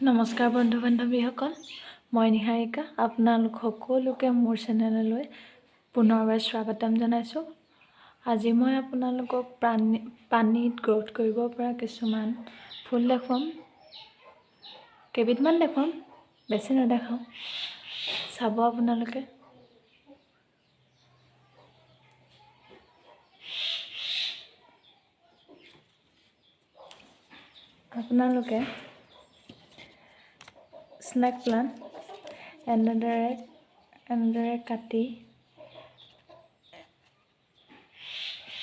নমস্কাৰ বন্ধু বান্ধৱীসকল, মই নিহাৰিকা আপোনালোক সকলোকে মোৰ চেনেললৈ পুনৰবাৰ স্বাগতম জনাইছোঁ। আজি মই আপোনালোকক পানীত গ্ৰ'থ কৰিব পৰা কিছুমান ফুল দেখুৱাম। কেইবিধমান দেখুৱাম, বেছি নেদেখাওঁ, চাব আপোনালোকে। আপোনালোকে স্নেক প্লান্ট এনেদৰে কাটি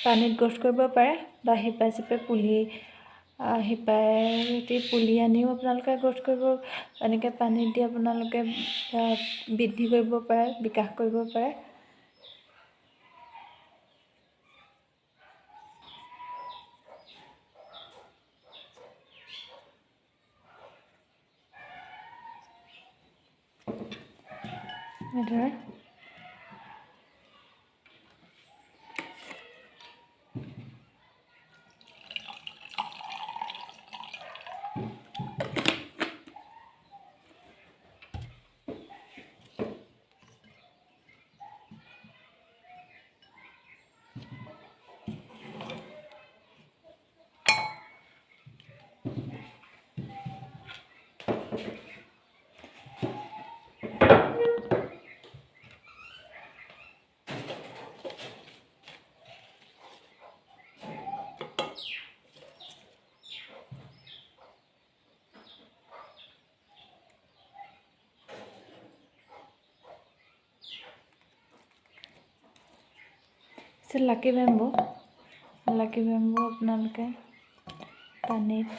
পানীত গ্ৰ'থ কৰিব পাৰে বা শিপাই পুলি আনিও আপোনালোকে গ্ৰ'থ কৰিব, এনেকৈ পানীত দি আপোনালোকে বৃদ্ধি কৰিব পাৰে, বিকাশ কৰিব পাৰে। এনেদৰে লাকি বেম্বু আপোনালোকে পানীত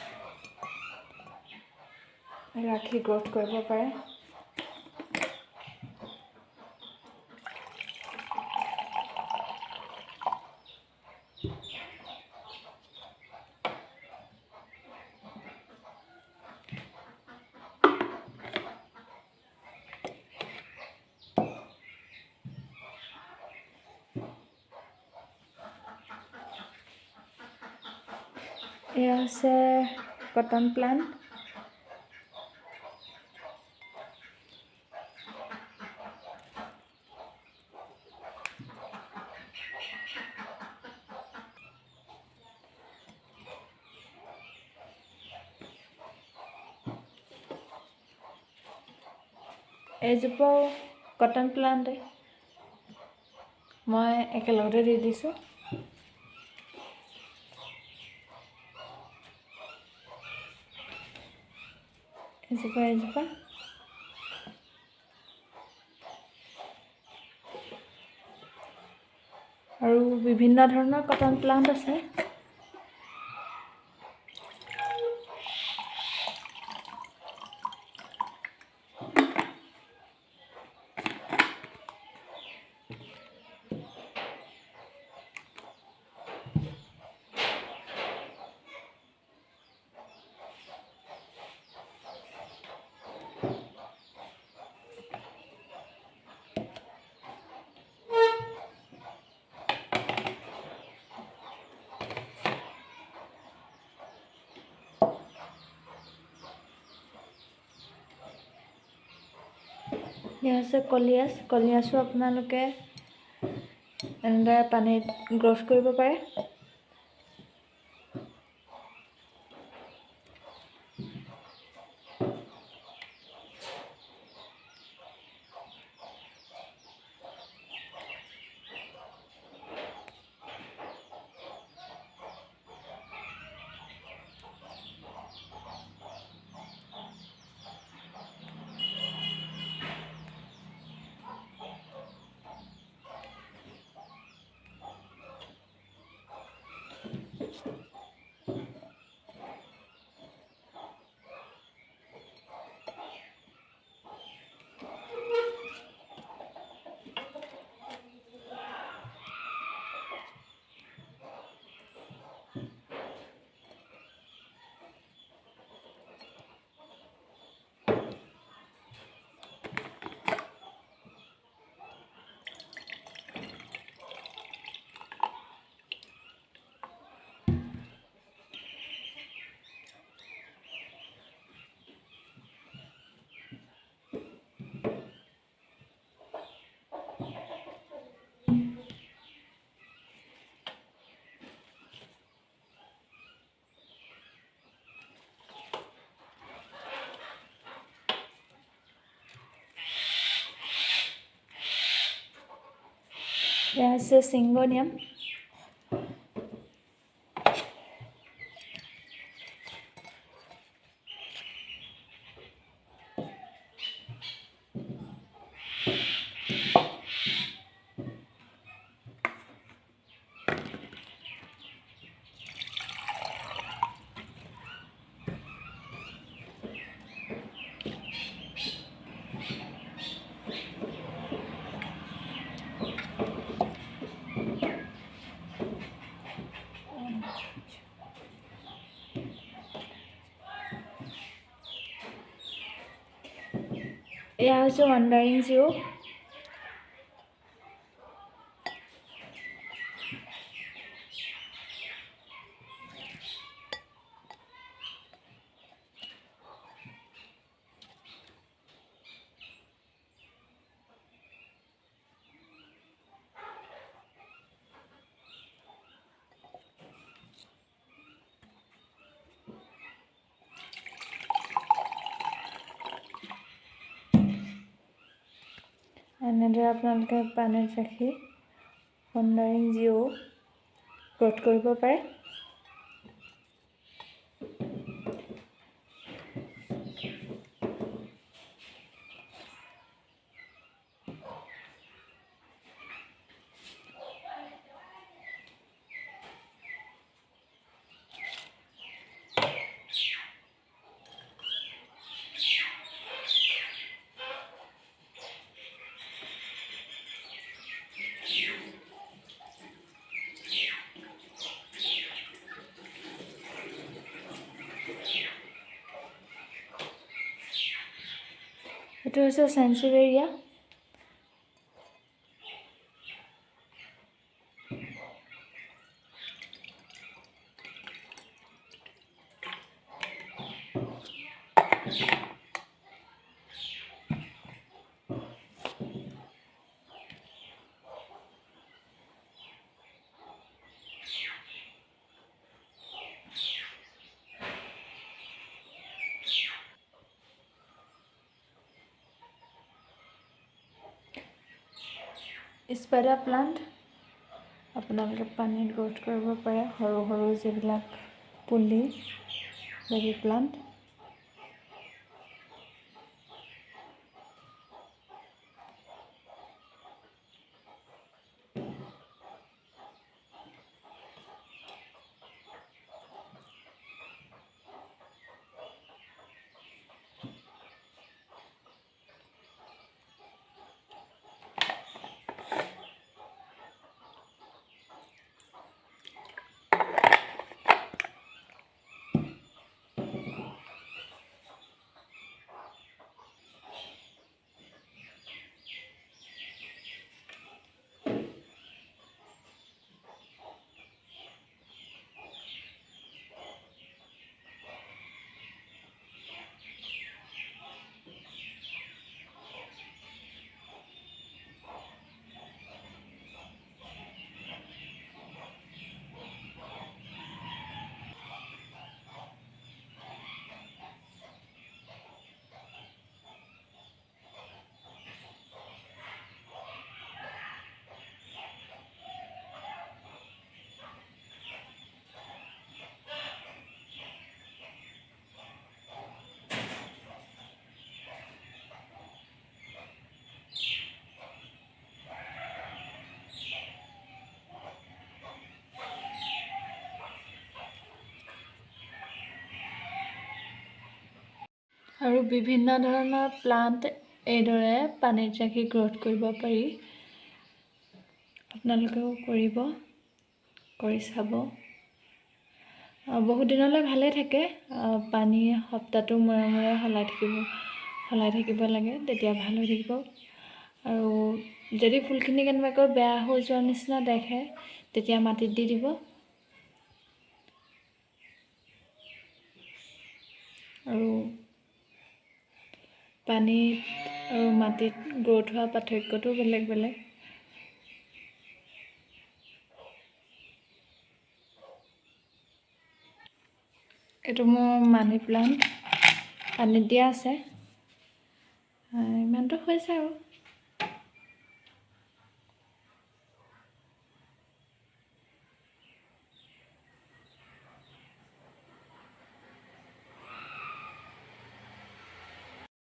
ৰাখি গ্ৰ'থ কৰিব পাৰে। এয়া হৈছে কটন প্লান্ট। এইজোপাও কটন প্লান্টে, মই একেলগতে দি দিছোঁ। এজোপা আৰু বিভিন্ন ধৰণৰ কটন প্লান্ট আছে। এয়া হৈছে কলিয়াছো আপোনালোকে এনেদৰে পানীত গ্ৰ'থ কৰিব পাৰে। এয়া আছে চিংগনিয়াম। এয়া হৈছে ৱাণ্ডাৰিং জিঅ'। এনেদৰে আপোনালোকে পানীত ৰাখি ৱাণ্ডাৰিং জিঅ' গ্ৰ'থ কৰিব পাৰে। এইটো হৈছে চেঞ্চুৱেৰিয়া। স্পাইডাৰ প্লাণ্ট আপোনালোকে পানীত গ্ৰ'থ কৰিব পাৰে, সৰু সৰু যিবিলাক পুলি বেবী প্লাণ্ট। আৰু বিভিন্ন ধৰণৰ প্লাণ্ট এইদৰে পানীত ৰাখি গ্ৰ'থ কৰিব পাৰি। আপোনালোকেও কৰি চাব। বহুত দিনলৈ ভালে থাকে। পানী সপ্তাহটোৰ মূৰে মূৰে সলাই থাকিব লাগে, তেতিয়া ভাল হৈ থাকিব। আৰু যদি ফুলখিনি কেনেবাকৈ বেয়া হৈ যোৱাৰ নিচিনা দেখে, তেতিয়া মাটিত দি দিব। আৰু পানীত আৰু মাটিত গ্ৰ'থ হোৱা পাৰ্থক্যটো বেলেগ বেলেগ। এইটো মোৰ মানি প্লাণ্ট পানীত দিয়া আছে। ইমানটো হৈছে আৰু।